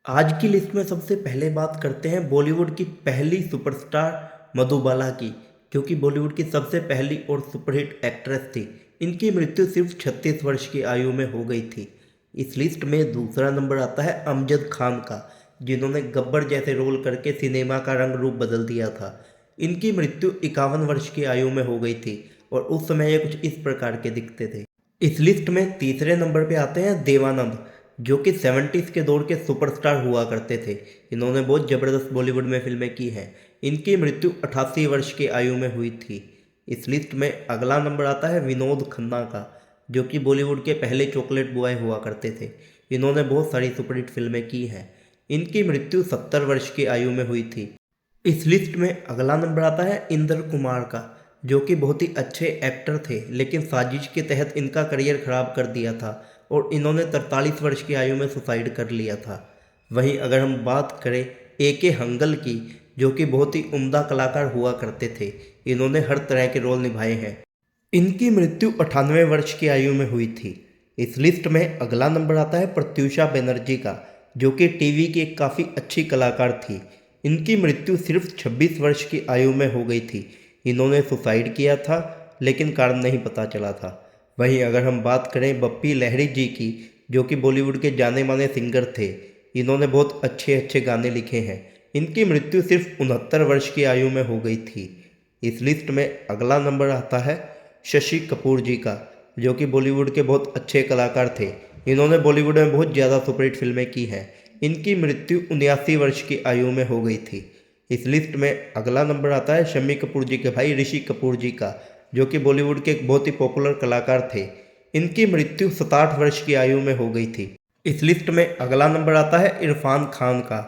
आज की लिस्ट में सबसे पहले बात करते हैं बॉलीवुड की पहली सुपरस्टार मधुबाला की, जो कि बॉलीवुड की सबसे पहली और सुपरहिट एक्ट्रेस थी। इनकी मृत्यु सिर्फ 36 वर्ष की आयु में हो गई थी। इस लिस्ट में दूसरा नंबर आता है अमजद खान का, जिन्होंने गब्बर जैसे रोल करके सिनेमा का रंग रूप बदल दिया था। इनकी मृत्यु 51 वर्ष की आयु में हो गई थी और उस समय ये कुछ इस प्रकार के दिखते थे। इस लिस्ट में तीसरे नंबर पे आते हैं देवानंद, जो कि 70s के दौर के सुपरस्टार हुआ करते थे। इन्होंने बहुत ज़बरदस्त बॉलीवुड में फिल्में की हैं। इनकी मृत्यु 88 वर्ष की आयु में हुई थी। इस लिस्ट में अगला नंबर आता है विनोद खन्ना का, जो कि बॉलीवुड के पहले चॉकलेट बॉय हुआ करते थे। इन्होंने बहुत सारी सुपरहिट फिल्में की हैं। इनकी मृत्यु 70 वर्ष की आयु में हुई थी। इस लिस्ट में अगला नंबर आता है इंद्र कुमार का, जो कि बहुत ही अच्छे एक्टर थे, लेकिन साजिश के तहत इनका करियर खराब कर दिया था और इन्होंने 43 वर्ष की आयु में सुसाइड कर लिया था। वहीं अगर हम बात करें ए.के. हंगल की, जो कि बहुत ही उम्दा कलाकार हुआ करते थे, इन्होंने हर तरह के रोल निभाए हैं। इनकी मृत्यु 98 वर्ष की आयु में हुई थी। इस लिस्ट में अगला नंबर आता है प्रत्यूषा बनर्जी का, जो कि टीवी की एक काफ़ी अच्छी कलाकार थी। इनकी मृत्यु सिर्फ 26 वर्ष की आयु में हो गई थी। इन्होंने सुसाइड किया था, लेकिन कारण नहीं पता चला था। वहीं अगर हम बात करें बप्पी लहरी जी की, जो कि बॉलीवुड के जाने माने सिंगर थे, इन्होंने बहुत अच्छे अच्छे गाने लिखे हैं। इनकी मृत्यु सिर्फ 69 वर्ष की आयु में हो गई थी। इस लिस्ट में अगला नंबर आता है शशि कपूर जी का, जो कि बॉलीवुड के बहुत अच्छे कलाकार थे। इन्होंने बॉलीवुड में बहुत ज़्यादा सुपरहिट फिल्में की हैं। इनकी मृत्यु 79 वर्ष की आयु में हो गई थी। इस लिस्ट में अगला नंबर आता है शम्मी कपूर जी के भाई ऋषि कपूर जी का, जो कि बॉलीवुड के एक बहुत ही पॉपुलर कलाकार थे। इनकी मृत्यु 67 वर्ष की आयु में हो गई थी। इस लिस्ट में अगला नंबर आता है इरफान खान का,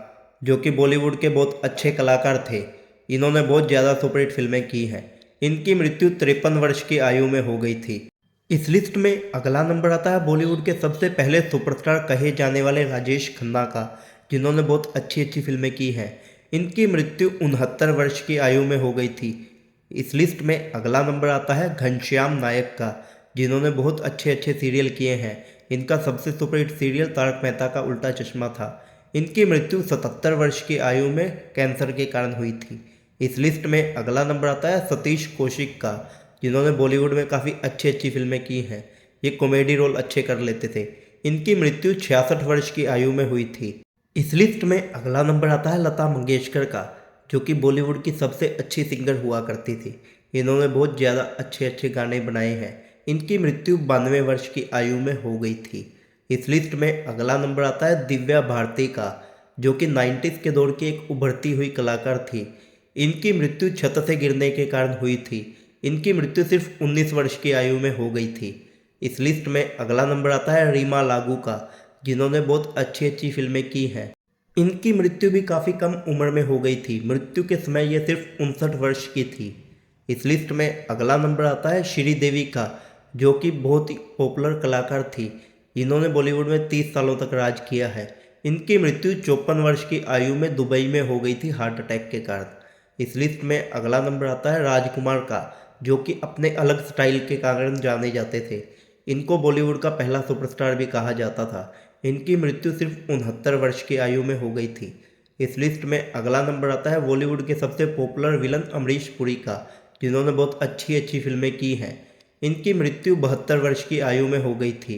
जो कि बॉलीवुड के बहुत अच्छे कलाकार थे। इन्होंने बहुत ज़्यादा सुपरहिट फिल्में की हैं। इनकी मृत्यु 53 वर्ष की आयु में हो गई थी। इस लिस्ट में अगला नंबर आता है बॉलीवुड के सबसे पहले सुपरस्टार कहे जाने वाले राजेश खन्ना का, जिन्होंने बहुत अच्छी अच्छी फिल्में की हैं। इनकी मृत्यु 69 वर्ष की आयु में हो गई थी। इस लिस्ट में अगला नंबर आता है घनश्याम नायक का, जिन्होंने बहुत अच्छे अच्छे सीरियल किए हैं। इनका सबसे सुपरहिट सीरियल तारक मेहता का उल्टा चश्मा था। इनकी मृत्यु 77 वर्ष की आयु में कैंसर के कारण हुई थी। इस लिस्ट में अगला नंबर आता है सतीश कौशिक का, जिन्होंने बॉलीवुड में काफ़ी अच्छी अच्छी फिल्में की हैं। ये कॉमेडी रोल अच्छे कर लेते थे। इनकी मृत्यु 66 वर्ष की आयु में हुई थी। इस लिस्ट में अगला नंबर आता है लता मंगेशकर का, जो कि बॉलीवुड की सबसे अच्छी सिंगर हुआ करती थी। इन्होंने बहुत ज़्यादा अच्छे अच्छे गाने बनाए हैं। इनकी मृत्यु 92 वर्ष की आयु में हो गई थी। इस लिस्ट में अगला नंबर आता है दिव्या भारती का, जो कि 90s के दौर की एक उभरती हुई कलाकार थी। इनकी मृत्यु छत से गिरने के कारण हुई थी। इनकी मृत्यु सिर्फ 19 वर्ष की आयु में हो गई थी। इस लिस्ट में अगला नंबर आता है रीमा लागू का, जिन्होंने बहुत अच्छी अच्छी फिल्में की हैं। इनकी मृत्यु भी काफ़ी कम उम्र में हो गई थी। मृत्यु के समय ये सिर्फ 59 वर्ष की थी। इस लिस्ट में अगला नंबर आता है श्रीदेवी का, जो कि बहुत ही पॉपुलर कलाकार थी। इन्होंने बॉलीवुड में 30 सालों तक राज किया है। इनकी मृत्यु 54 वर्ष की आयु में दुबई में हो गई थी हार्ट अटैक के कारण। इस लिस्ट में अगला नंबर आता है राजकुमार का, जो कि अपने अलग स्टाइल के कारण जाने जाते थे। इनको बॉलीवुड का पहला सुपरस्टार भी कहा जाता था। इनकी मृत्यु सिर्फ 69 वर्ष की आयु में हो गई थी। इस लिस्ट में अगला नंबर आता है बॉलीवुड के सबसे पॉपुलर विलन अमरीश पुरी का, जिन्होंने बहुत अच्छी अच्छी फिल्में की हैं। इनकी मृत्यु 72 वर्ष की आयु में हो गई थी।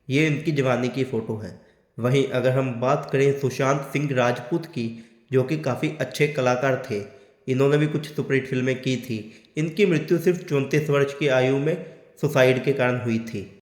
ये इनकी जवानी की फ़ोटो है। वहीं अगर हम बात करें सुशांत सिंह राजपूत की, जो कि काफ़ी अच्छे कलाकार थे, इन्होंने भी कुछ सुपरहिट फिल्में की थी। इनकी मृत्यु सिर्फ 34 वर्ष की आयु में सुसाइड के कारण हुई थी।